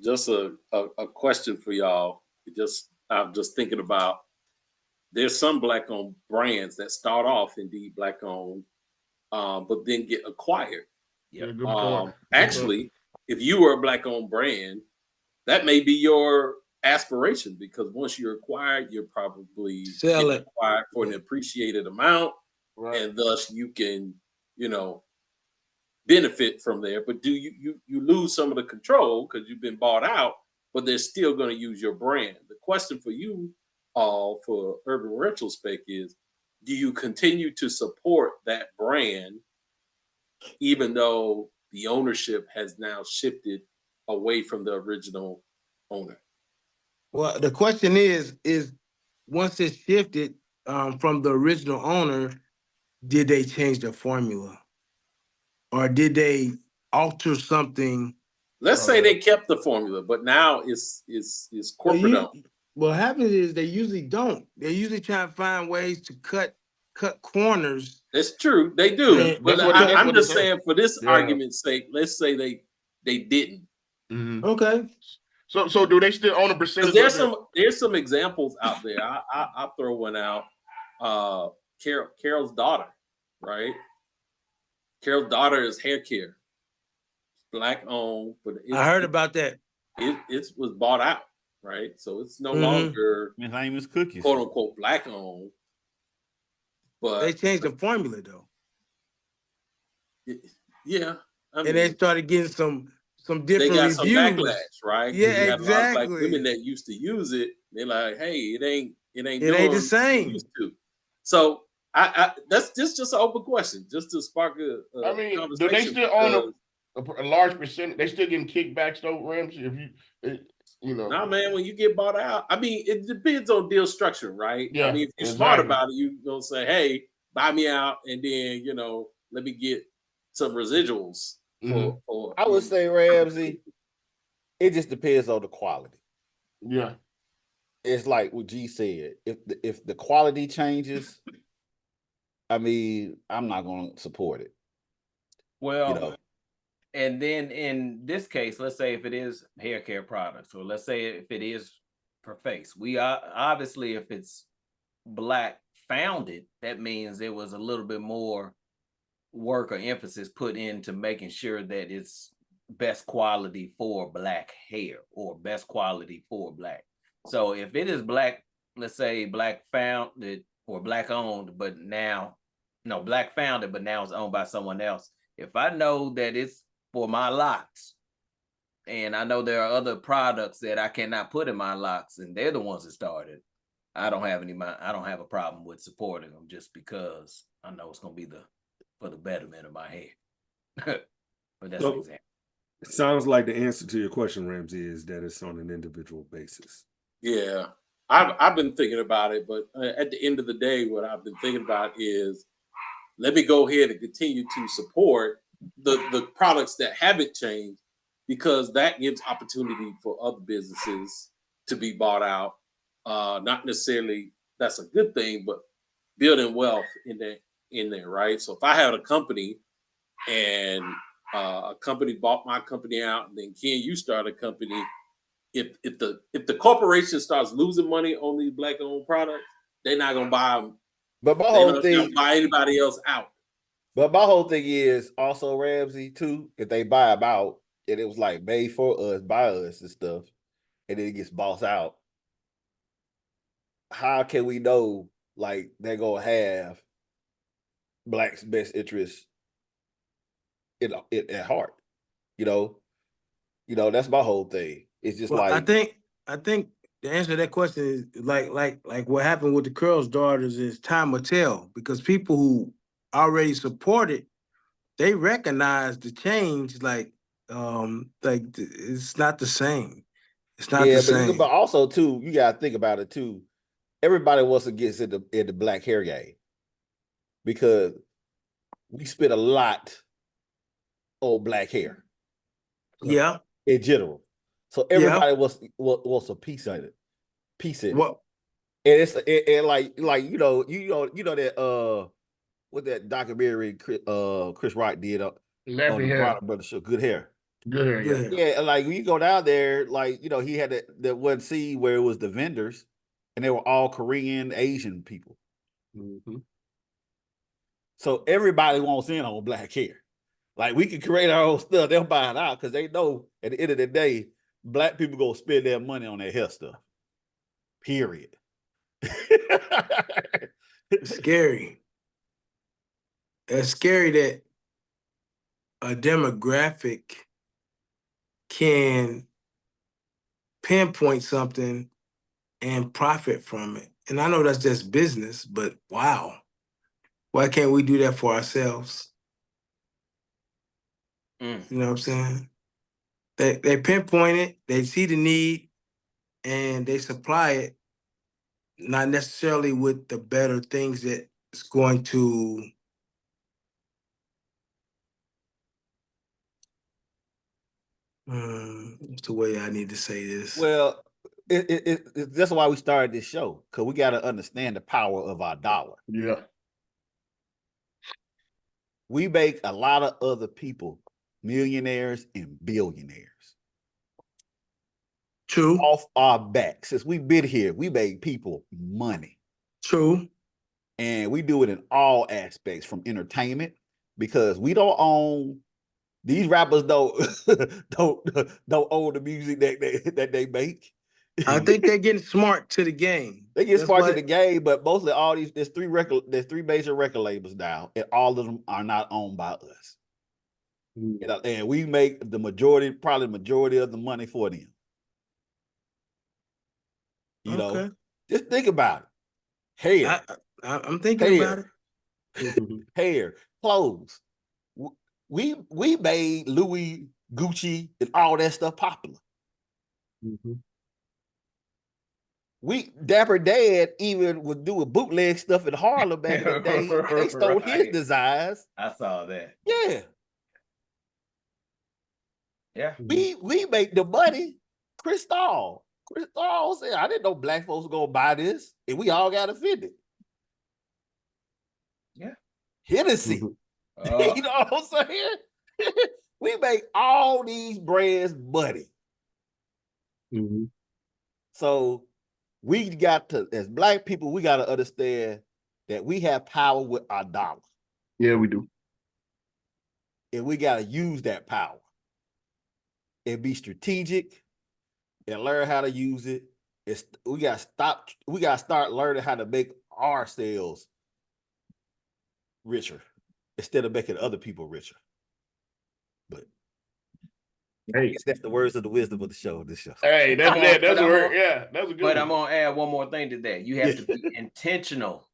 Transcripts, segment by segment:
just a question for y'all. I'm just thinking about there's some black owned brands that start off indeed black owned, but then get acquired. Yeah, good point. Actually, if you were a black owned brand, that may be your aspiration because once you're acquired, you're probably Sell it. acquired for an appreciated amount, Right. and thus you can, benefit from there. But do you lose some of the control because you've been bought out, but they're still going to use your brand. The question for you all for Urban Retrospect is, do you continue to support that brand even though the ownership has now shifted away from the original owner? Well, the question is once it shifted from the original owner, did they change the formula? Or did they alter something? Let's say they kept the formula, but now it's corporate owned. What happens is they usually don't. They usually try to find ways to cut corners. That's true. They do. But I'm just saying for this argument's sake, let's say they didn't. Mm-hmm. Okay. So do they still own a percentage? There's some examples out there. I'll throw one out. Carol's daughter, right? Carol's daughter is hair care. Black owned, but I heard about that. It was bought out, right? So it's no longer his name is Cookies, quote unquote black owned. But they changed the formula though. Yeah. And they started getting some different they got reviews. Some backlash, right? Yeah, exactly. A lot of black women that used to use it, they're like, hey, it ain't the same. Used to. So I that's just an open question, just to spark a conversation. Do they still own a large percentage? They still getting kickbacks though, Ramsey? Nah, man, when you get bought out, I mean, it depends on deal structure, right? Yeah, I mean, if you're smart about it, you gonna say, hey, buy me out, and then let me get some residuals. For I would say, Ramsey, it just depends on the quality. Yeah. It's like what G said. If the quality changes, I mean, I'm not going to support it. Well, and then in this case, let's say if it is hair care products, or let's say if it is for face, we are obviously, if it's black founded, that means there was a little bit more work or emphasis put into making sure that it's best quality for black hair or best quality for black. So if it is black, let's say black founded or black owned, but now, black founded, but now it's owned by someone else. If I know that it's for my locks, and I know there are other products that I cannot put in my locks, and they're the ones that started, I don't have a problem with supporting them just because I know it's going to be for the betterment of my hair. But that's an example. It sounds like the answer to your question, Ramsey, is that it's on an individual basis. Yeah, I've been thinking about it, but at the end of the day, what I've been thinking about is let me go ahead and continue to support the products that haven't changed, because that gives opportunity for other businesses to be bought out. Not necessarily that's a good thing, but building wealth in there, right? So if I had a company and a company bought my company out, and then Ken, you start a company. If the corporation starts losing money on these black owned products, they're not gonna buy them. But my whole thing, buy anybody else out. But my whole thing is also, Ramsey, too, if they buy them out and it was like made for us, by us and stuff, and then it gets bossed out, how can we know like they're gonna have Black's best interest at heart? That's my whole thing. It's just I think the answer to that question is like what happened with the Curls daughters is time will tell, because people who already support it, they recognize the change. It's not the same. It's not the same. But also too, you gotta think about it too. Everybody wants to get in the black hair game because we spend a lot on black hair. Yeah. In general. So everybody wants a piece of it. Well, and it's like that what that documentary Chris Rock did on the Brother Show, Good Hair. Good hair, yeah. Yeah. Yeah, like when you go down there, like he had that one scene where it was the vendors, and they were all Korean, Asian people. Mhm. So everybody wants in on black hair. Like we can create our own stuff, they'll buy it out because they know at the end of the day, black people gonna spend their money on their hair stuff. Period. It's scary. It's scary that a demographic can pinpoint something and profit from it. And I know that's just business, but wow. Why can't we do that for ourselves? You know what I'm saying? They pinpoint it, they see the need, and they supply it, not necessarily with the better things that is going to what's the way I need to say this? Well, that's why we started this show, because we got to understand the power of our dollar. Yeah. We make a lot of other people millionaires and billionaires True. off our back. Since we've been here, we make people money. True. And we do it in all aspects, from entertainment, because we don't own these rappers don't own the music that they make. I think they're getting smart to the game. They get That's smart to what- the game, but mostly all these there's three major record labels now, and all of them are not owned by us. And we make probably the majority of the money for them. You know, just think about it. Hair, I'm thinking about it. hair, clothes. We made Louis, Gucci, and all that stuff popular. Dapper Dad even was doing bootleg stuff in Harlem back in the day, and they stole his designs. I saw that. Yeah. Yeah. We make the money. Cristal said, I didn't know black folks were gonna buy this, and we all got offended. Yeah. Hennessy. You know what I'm saying? We make all these brands money. So we got to, as black people, we got to understand that we have power with our dollar. Yeah, we do. And we got to use that power and be strategic and learn how to use it. We got to start learning how to make ourselves richer instead of making other people richer. But hey, I guess that's the words of the wisdom of the show. This show. Hey, that's a word. Yeah, that's a good. But I'm gonna add one more thing to that. You have to be intentional.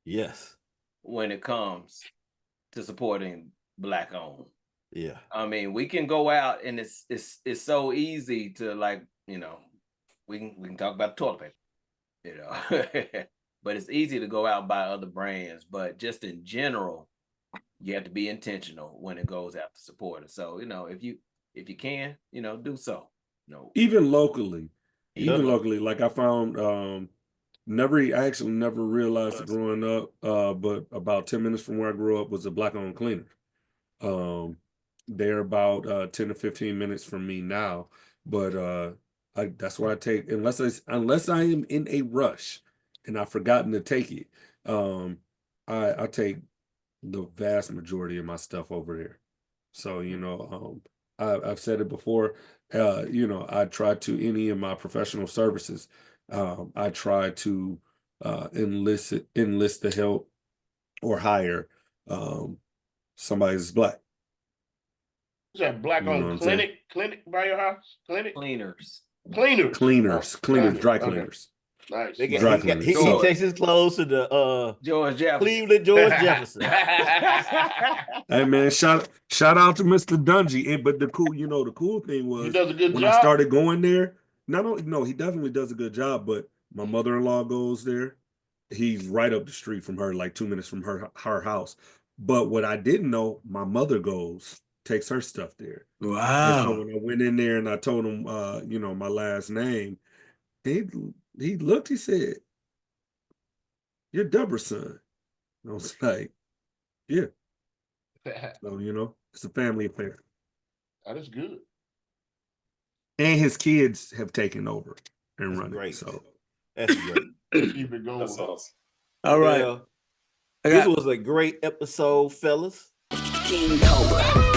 Yes. When it comes to supporting black owned. Yeah. I mean, we can go out and it's so easy to, like, we can talk about toilet paper, but it's easy to go out and buy other brands. But just in general, you have to be intentional when it goes out to support it. So, if you can, do so. Even locally, like I found I actually never realized it growing up, but about 10 minutes from where I grew up was a black-owned cleaner. They're about 10 to 15 minutes from me now, but that's where I take, unless I am in a rush and I've forgotten to take it, I take the vast majority of my stuff over there. So, I've said it before, I try to, any of my professional services, I try to enlist the help or hire somebody that's black. Is that black-owned clinic by your house? Cleaners. Dry cleaners. Nice. He takes his clothes to the George Jefferson. Cleveland George Jefferson. Hey man, shout out to Mr. Dungy. But the cool thing was, he does a good when job. I started going there, no, he definitely does a good job. But my mother-in-law goes there. He's right up the street from her, like 2 minutes from her house. But what I didn't know, my mother takes her stuff there. Wow. And so when I went in there and I told him, my last name, he looked, he said, "You're Deborah's son." And I was like, "Yeah." So, it's a family affair. That is good. and his kids have taken over and That's run great. it. So That's great. Keep it going. That's awesome. All right. Well, I this got was a great episode, fellas. King Cobra.